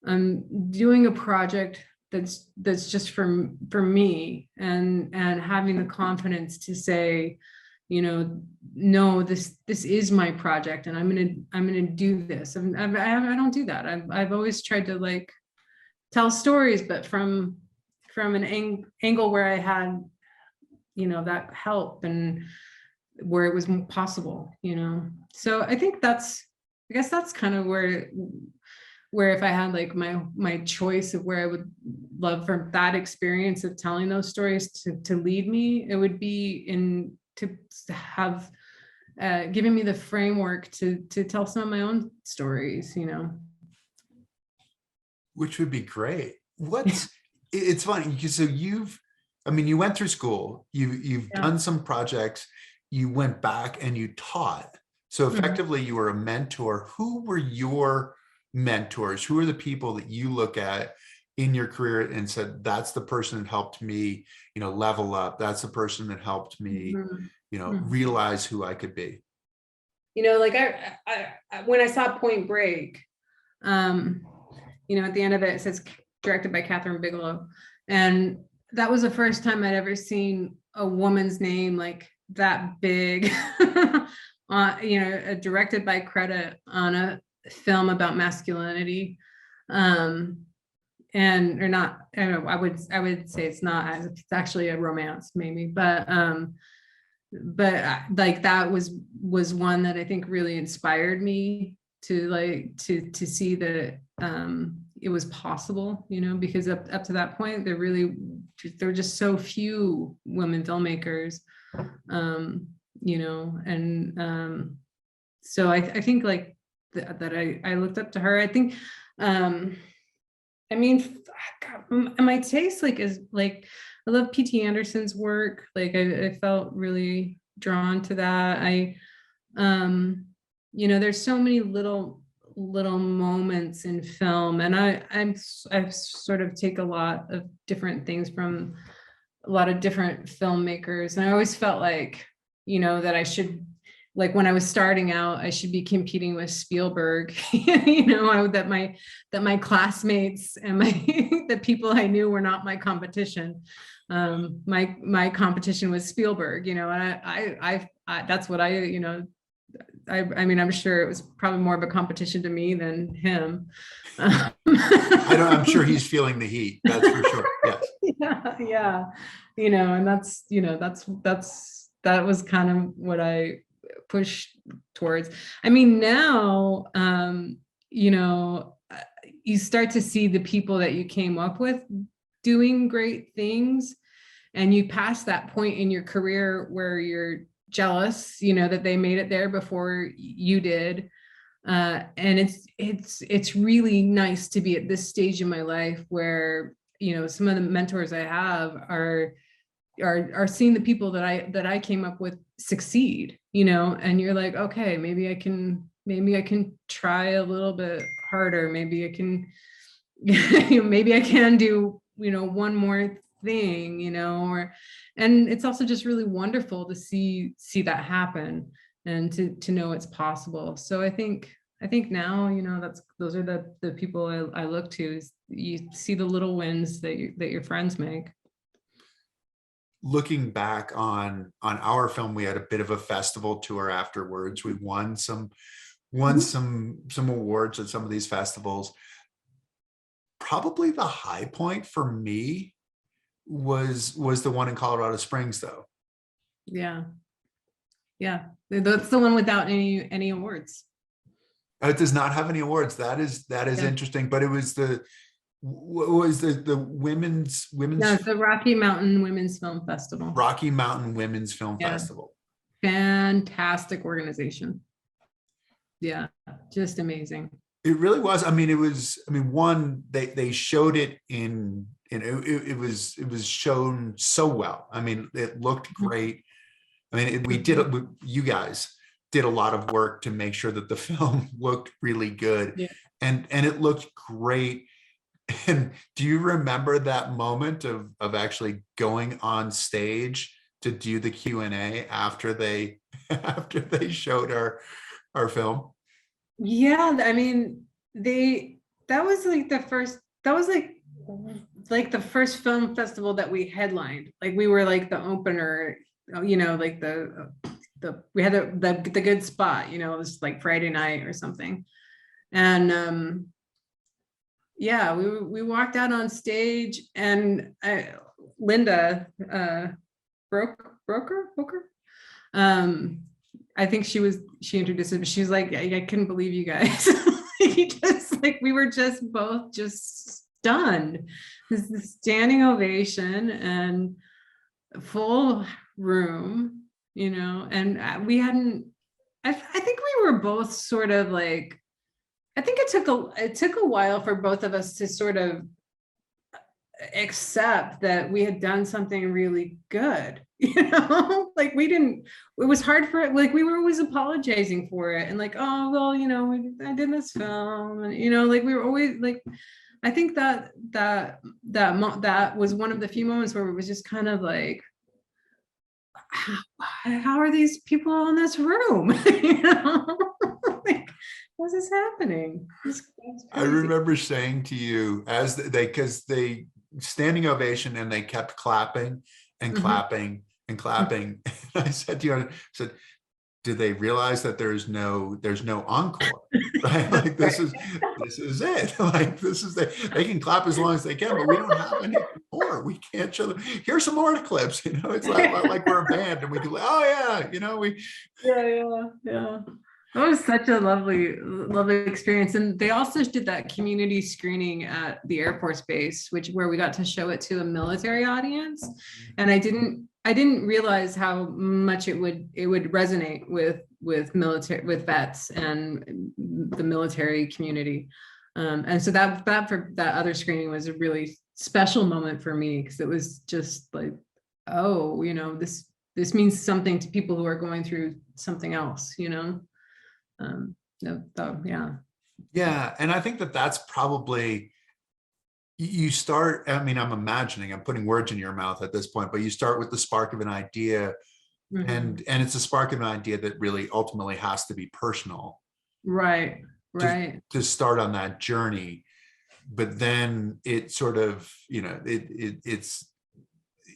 I'm doing a project that's just for me, and having the confidence to say, no, this is my project, and I'm gonna do this. And I don't do that. I've always tried to like tell stories, but from an angle where I had, that help, and where it was possible, So I think I guess that's kind of where if I had like my choice of where I would love for that experience of telling those stories to lead me, it would be to have given me the framework to tell some of my own stories, Which would be great. It's funny, so you went through school, you've done some projects, you went back and you taught. So effectively you were a mentor. Who were your mentors? Who are the people that you look at in your career and said, that's the person that helped me, level up. That's the person that helped me, realize who I could be. Like I when I saw Point Break, at the end of it says directed by Catherine Bigelow. And that was the first time I'd ever seen a woman's name like that big, directed by credit on a film about masculinity. Or not, I don't know, I would say it's not, it's actually a romance maybe, but like that was one that I think really inspired me to see that it was possible, because up to that point there were just so few women filmmakers, so I think like that I looked up to her. I think my taste is like, I love P.T. Anderson's work. Like I felt really drawn to that. There's so many little moments in film, and I sort of take a lot of different things from a lot of different filmmakers, and I always felt like, that I should, like when I was starting out, I should be competing with Spielberg, that my classmates and the people I knew were not my competition. My competition was Spielberg, and I that's what I'm sure it was probably more of a competition to me than him. I'm sure he's feeling the heat. That's for sure. Yes. Yeah. And that was kind of what I push towards. Now, you start to see the people that you came up with doing great things, and you pass that point in your career where you're jealous, that they made it there before you did. And it's really nice to be at this stage in my life where, some of the mentors I have are seeing the people that I came up with succeed, and you're like, okay, maybe I can try a little bit harder. Maybe I can, maybe I can do, one more thing, and it's also just really wonderful to see that happen and to know it's possible. So I think now, those are the people I look to. Is you see the little wins that your friends make. Looking back on our film, we had a bit of a festival tour afterwards. We won some awards at some of these festivals. Probably the high point for me was the one in Colorado Springs, though. Yeah, that's the one without any awards. It does not have any awards. That is interesting, but it was what was the women's No, it's the Rocky Mountain Women's Film Festival. Rocky Mountain Women's Film Yeah. Festival? Fantastic organization. Yeah, just amazing. It really was. I mean, it was. I mean, one, they showed it in. It was shown so well. I mean, it looked great. I mean, you guys did a lot of work to make sure that the film looked really good, Yeah. and it looked great. And do you remember that moment of actually going on stage to do the Q&A after they after they showed our film? Yeah, I mean, that was like the first, that was like the first film festival that we headlined. Like we were like the opener, you know, like we had the good spot, you know, it was like Friday night or something. And yeah, we walked out on stage, and Linda Broker. I think she introduced it. She's like, I couldn't believe you guys. Just like we were just both just stunned. This is standing ovation and full room, you know, and we hadn't. I think we were both sort of like. I think it took a while for both of us to sort of accept that we had done something really good, you know, like it was hard for it, like we were always apologizing for it and like, oh well, you know, I did this film, and you know, like we were always like, I think that was one of the few moments where it was just kind of like, how are these people in this room? You know, like, what's this happening? I remember saying to you as because they standing ovation and they kept clapping and clapping and clapping. And I said to you, I said, do they realize that there's no encore, right? Like this is it. Like this is they can clap as long as they can, but we don't have any more. We can't show them. Here's some more clips. You know, it's like we're a band and we do. Oh yeah, you know yeah. That was such a lovely experience. And they also did that community screening at the Air Force Base, where we got to show it to a military audience. And I didn't realize how much it would resonate with vets and the military community. And so that other screening was a really special moment for me, because it was just like, oh, you know, this means something to people who are going through something else, you know. Yeah, and I think that's probably, you start, I mean, I'm imagining, I'm putting words in your mouth at this point, but you start with the spark of an idea, and it's a spark of an idea that really ultimately has to be personal, right to start on that journey. But then it sort of, you know,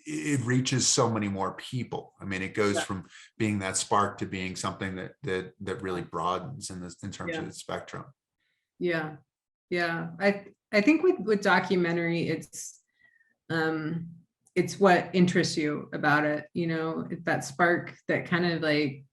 it reaches so many more people. I mean, it goes from being that spark to being something that really broadens in terms of the spectrum. Yeah. I think with documentary, it's what interests you about it. You know, that spark that kind of like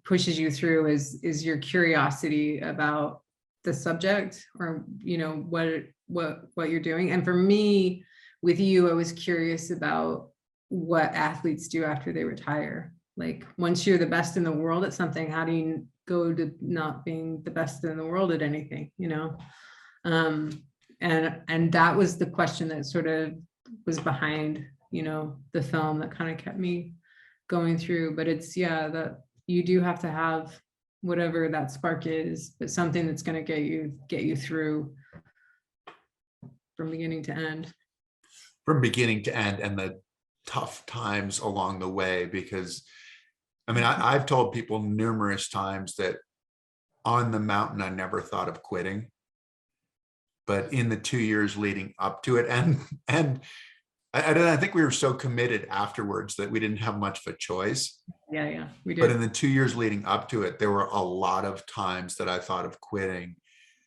pushes you through is your curiosity about the subject, or you know, what you're doing. And for me, with you, I was curious about what athletes do after they retire. Like once you're the best in the world at something, how do you go to not being the best in the world at anything, you know? And that was the question that sort of was behind, you know, the film that kind of kept me going through. But it's, that you do have to have whatever that spark is, but something that's going to get you through from beginning to end. From beginning to end, and the tough times along the way. Because I mean, I've told people numerous times that on the mountain, I never thought of quitting, but in the 2 years leading up to it, and I think we were so committed afterwards that we didn't have much of a choice. Yeah, we did. But in the 2 years leading up to it, there were a lot of times that I thought of quitting.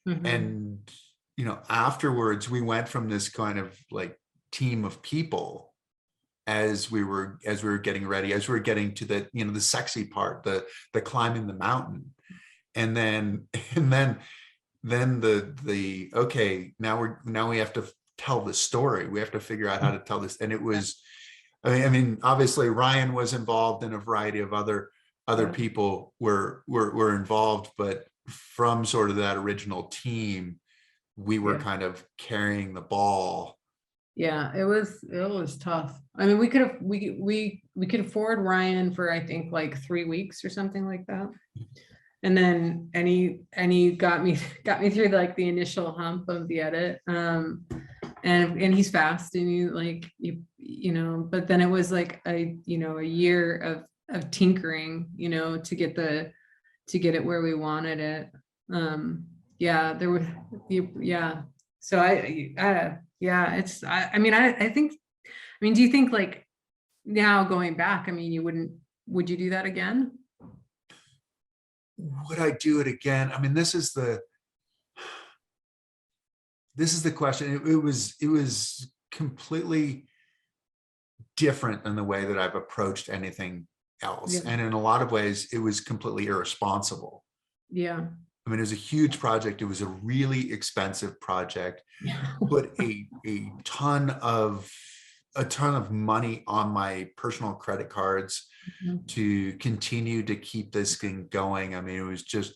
And, you know, afterwards, we went from this kind of like team of people as we were getting ready, as we were getting to the, you know, the sexy part, the climbing the mountain. And then the okay, now we have to tell the story. We have to figure out how to tell this. And it was, I mean, obviously Ryan was involved, and a variety of other Yeah. people were involved, but from sort of that original team, we were Yeah. kind of carrying the ball. Yeah, it was tough. I mean, we could afford Ryan for, I think, like 3 weeks or something like that. And then he got me through like the initial hump of the edit. And he's fast, and but then it was like a year of tinkering, to get it where we wanted it. Yeah, there were yeah. So yeah, I mean, I think, do you think, like, now going back, I mean, would you do that again? Would I do it again? I mean, this is the question. It was completely different than the way that I've approached anything else. Yeah. And in a lot of ways, it was completely irresponsible. Yeah. I mean, it was a huge project. It was a really expensive project, put a ton of money on my personal credit cards Mhm. to continue to keep this thing going. I mean, it was just,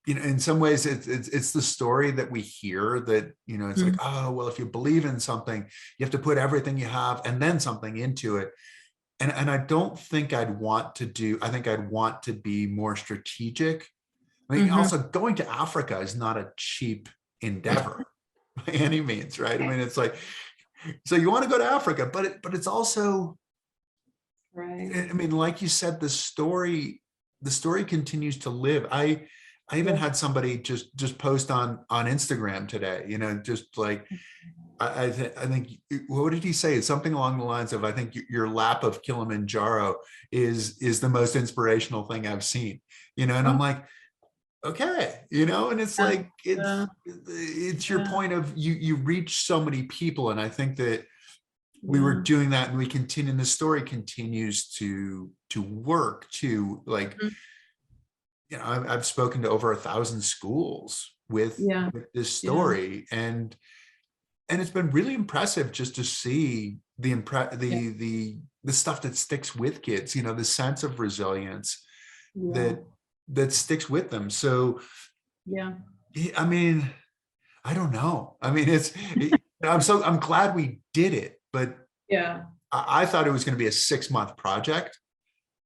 in some ways it's the story that we hear that, it's like, oh, well, if you believe in something, you have to put everything you have and then something into it. And I don't think I'd want to do, I think I'd want to be more strategic. I mean, also going to Africa is not a cheap endeavor by any means, right? I mean, it's like, so you want to go to Africa, but it's also, Right. I mean, like you said, the story continues to live. I even had somebody just post on Instagram today, just like, I think, what did he say? Something along the lines of, I think your lap of Kilimanjaro is the most inspirational thing I've seen, and I'm like, okay, and it's like, it's your point of, you reach so many people. And I think that we were doing that, and we continue, and the story continues to work to, like, I've spoken to over 1,000 schools with this story, and it's been really impressive just to see the stuff that sticks with kids, the sense of resilience that sticks with them. So, I mean, I don't know. I mean, I'm glad we did it, but Yeah. I thought it was going to be a 6-month project.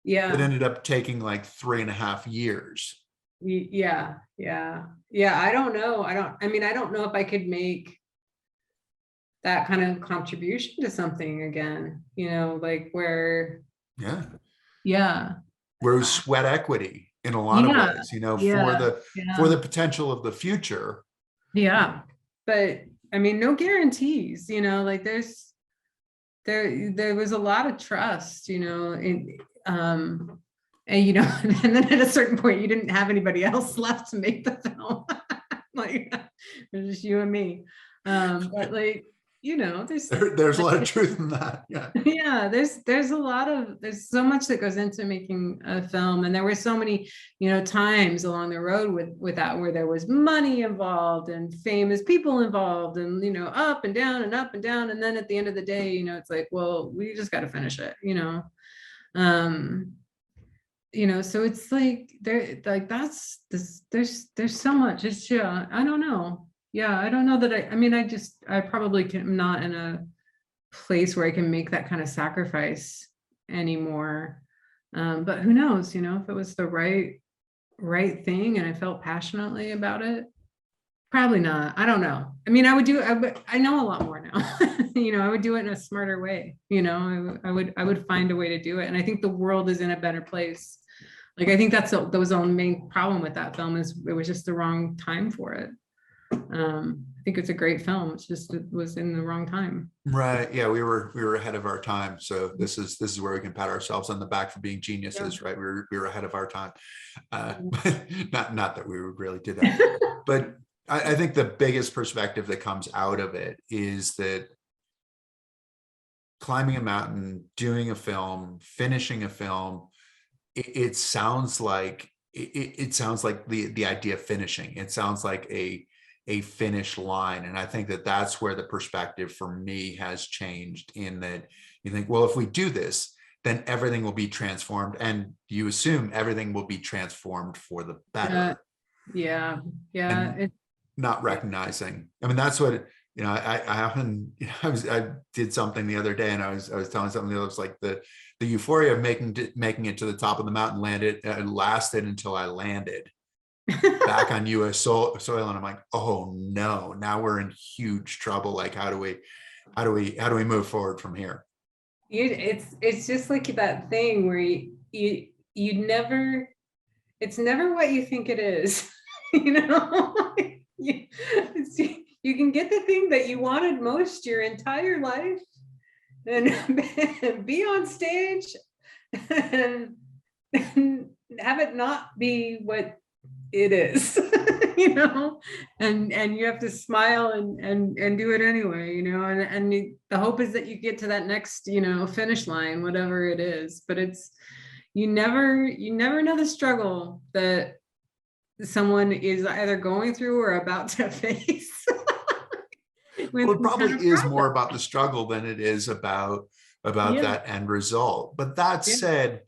It Yeah. ended up taking like 3.5 years. Yeah. I don't know. I don't know if I could make that kind of contribution to something again, like where, Where it was sweat equity in a lot of ways, yeah, for the potential of the future. yeah. But I mean, no guarantees, like there was a lot of trust, in, and and then at a certain point you didn't have anybody else left to make the film. Like, it was just you and me. But like, There's a lot of truth in that. Yeah, there's so much that goes into making a film, and there were so many times along the road with that, where there was money involved and famous people involved, and up and down and up and down, and then at the end of the day, it's like, well, we just got to finish it. um so it's like, there's so much. It's, I don't know. I don't know that I probably am not in a place where I can make that kind of sacrifice anymore. But who knows, if it was the right thing and I felt passionately about it, probably not. I don't know. I mean, I know a lot more now. I would do it in a smarter way. I would find a way to do it. And I think the world is in a better place. Like, I think that was the main problem with that film, is it was just the wrong time for it. I think it's a great film. It's just, it was in the wrong time. Right. Yeah, we were ahead of our time. So this is where we can pat ourselves on the back for being geniuses, right? We were ahead of our time. Not that we really did that, but I think the biggest perspective that comes out of it is that climbing a mountain, doing a film, finishing a film, it sounds like it sounds like the idea of finishing. It sounds like a finish line. And I think that that's where the perspective for me has changed, in that you think, well, if we do this, then everything will be transformed, and you assume everything will be transformed for the better. Yeah. And not recognizing, I mean, that's what, I often, I did something the other day, and I was telling something that was like the euphoria of making it to the top of the mountain lasted until I landed back on US soil, and I'm like, oh no, now we're in huge trouble. Like, how do we move forward from here? It's just like that thing where you never, it's never what you think it is. you, you can get the thing that you wanted most your entire life and be on stage and have it not be what it is. And you have to smile and do it anyway, and the hope is that you get to that next, finish line, whatever it is. But it's, you never know the struggle that someone is either going through or about to face. Well, it probably is more about the struggle than it is about that end result. But that said,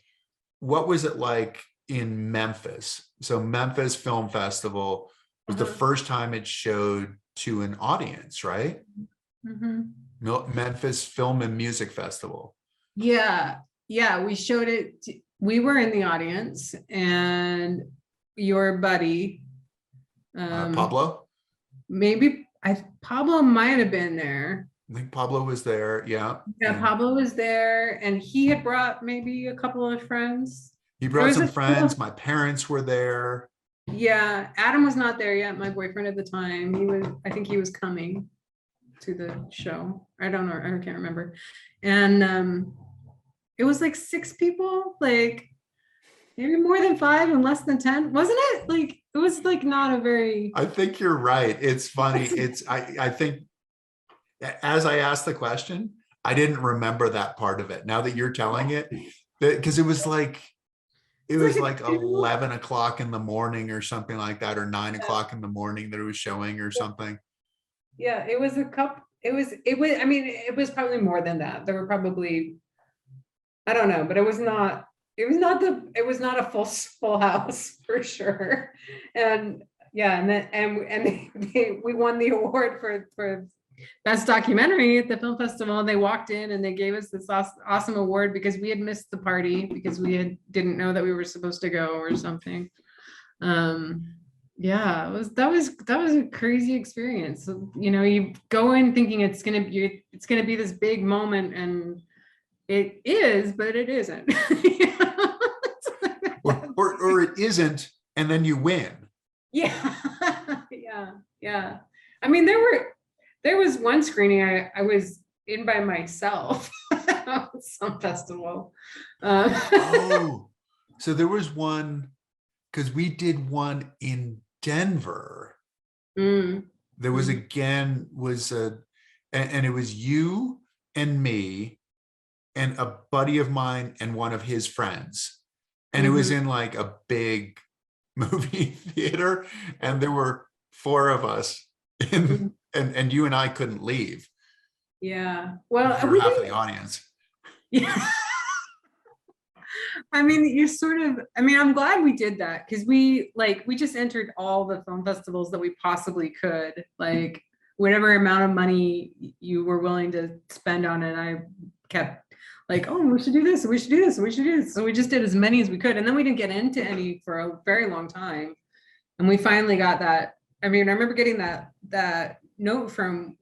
what was it like in Memphis? So Memphis Film Festival was the first time it showed to an audience, right? Memphis Film and Music Festival. Yeah, we showed it. We were in the audience, and your buddy, Pablo? Pablo might have been there. I think Pablo was there. Yeah. Pablo was there, and he had brought maybe a couple of friends. He brought some friends. My parents were there. Yeah, Adam was not there yet, my boyfriend at the time. I think he was coming to the show. I don't know, I can't remember. And it was like 6 people, like maybe more than 5 and less than 10, wasn't it? Like, it was like not a very... I think you're right. It's funny. I think as I asked the question, I didn't remember that part of it. Now that you're telling it, because it was like 11 o'clock in the morning or something like that, or 9 o'clock in the morning that it was showing or something. Yeah, it was a couple. It was, I mean, it was probably more than that. There were probably, I don't know, but it was not a full house for sure. And yeah, we won the award for best documentary at the film festival. They walked in and they gave us this awesome award because we had missed the party because didn't know that we were supposed to go or something. Yeah, that was a crazy experience. So, you go in thinking it's gonna be this big moment, and it is, but it isn't. or it isn't, and then you win. Yeah. Yeah. I mean, there was one screening I was in by myself at some festival. Oh, so there was one, because we did one in Denver. There was and it was you and me and a buddy of mine and one of his friends. And it was in like a big movie theater, and there were 4 of us and you and I couldn't leave. Yeah. Well, we were half of the audience. Yeah. I mean, I'm glad we did that, because we just entered all the film festivals that we possibly could, like whatever amount of money you were willing to spend on it. I kept like, oh, we should do this, we should do this, we should do this. So we just did as many as we could. And then we didn't get into any for a very long time. And we finally got that. I mean, I remember getting that note from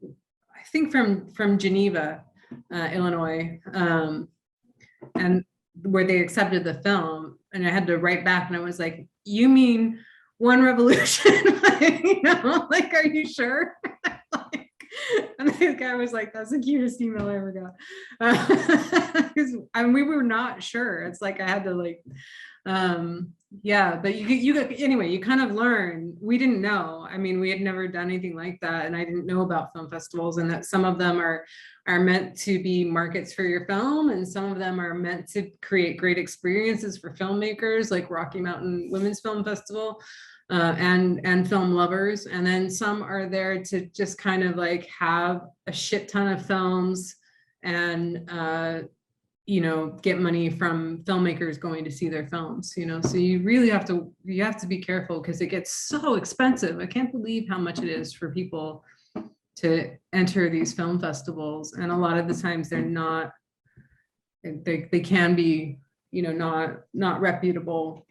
Geneva, Illinois, and where they accepted the film, and I had to write back, and I was like, you mean One Revolution? Like, are you sure? And the guy was like, that's the cutest email I ever got. And we were not sure. It's like I had to Yeah, but anyway, you kind of learn. We didn't know. I mean, we had never done anything like that, and I didn't know about film festivals, and that some of them are meant to be markets for your film, and some of them are meant to create great experiences for filmmakers, like Rocky Mountain Women's Film Festival, and film lovers. And then some are there to just kind of like have a shit ton of films and get money from filmmakers going to see their films, so you really have to be careful, because it gets so expensive. I can't believe how much it is for people to enter these film festivals, and a lot of the times they can be not reputable,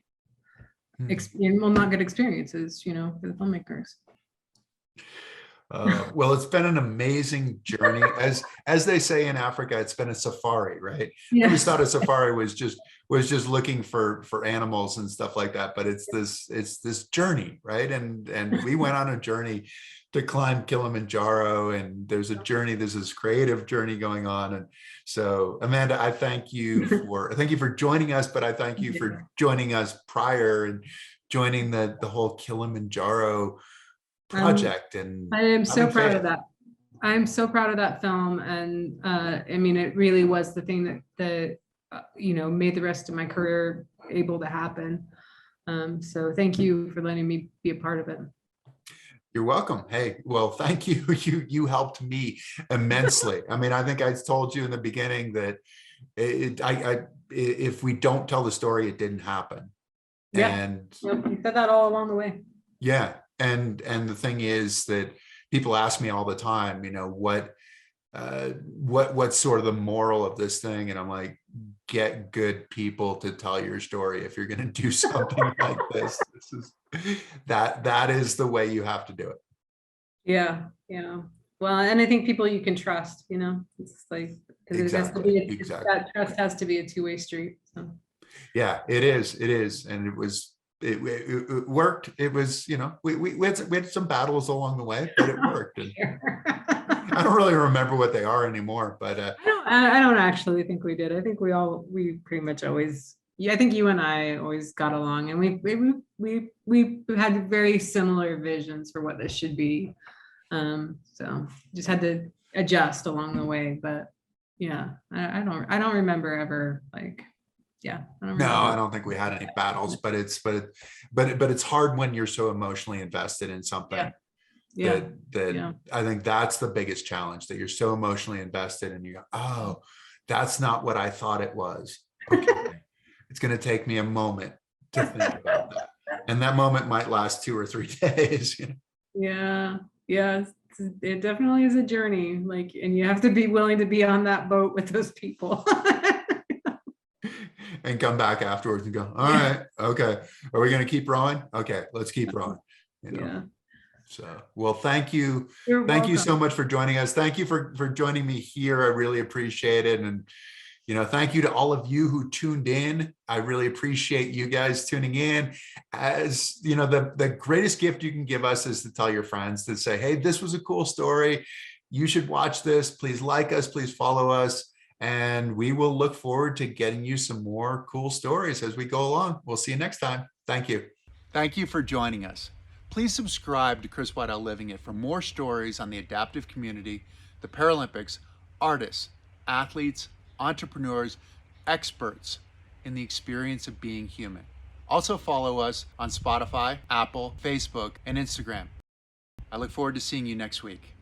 not good experiences for the filmmakers. Well, it's been an amazing journey. As they say in Africa, it's been a safari, right? Yeah. I always thought a safari was just looking for animals and stuff like that, but it's this journey, right? And we went on a journey to climb Kilimanjaro, and there's this creative journey going on. And so, Amanda, I thank you for joining us, but I thank you for joining us prior and joining the whole Kilimanjaro project. And I am so proud of that. I'm so proud of that film. And I mean, it really was the thing that made the rest of my career able to happen. So thank you for letting me be a part of it. You're welcome. Hey, well, thank you. You helped me immensely. I mean, I think I told you in the beginning that if we don't tell the story, it didn't happen. Yeah. And you said that all along the way. Yeah. And the thing is that people ask me all the time, what's sort of the moral of this thing? And I'm like, get good people to tell your story. If you're going to do something like this that is the way you have to do it. Yeah. Well, and I think people you can trust, it's like, exactly. That trust has to be a two-way street. So. Yeah, it is. And it worked. It was, we had some battles along the way, but it worked. And I don't really remember what they are anymore, but I don't actually think we did. I think we pretty much always, I think you and I always got along, and we had very similar visions for what this should be. So just had to adjust along the way, but yeah, I don't remember ever like, yeah. I don't think we had any battles, but it's hard when you're so emotionally invested in something. Yeah. I think that's the biggest challenge, that you're so emotionally invested and you go, oh, that's not what I thought it was. Okay. It's going to take me a moment to think about that. And that moment might last 2 or 3 days. Yeah. It definitely is a journey. And you have to be willing to be on that boat with those people. And come back afterwards and go, all right, okay. Are we going to keep rowing? Okay, let's keep rowing. Yeah. So, well, thank you. You're thank welcome. you so much for joining us. Thank you for joining me here. I really appreciate it. And, thank you to all of you who tuned in. I really appreciate you guys tuning in. As the greatest gift you can give us is to tell your friends, to say, hey, this was a cool story. You should watch this. Please like us, please follow us. And we will look forward to getting you some more cool stories as we go along. We'll see you next time. Thank you. Thank you for joining us. Please subscribe to Chris Waddell Living It for more stories on the adaptive community, the Paralympics, artists, athletes, entrepreneurs, experts in the experience of being human. Also follow us on Spotify, Apple, Facebook, and Instagram. I look forward to seeing you next week.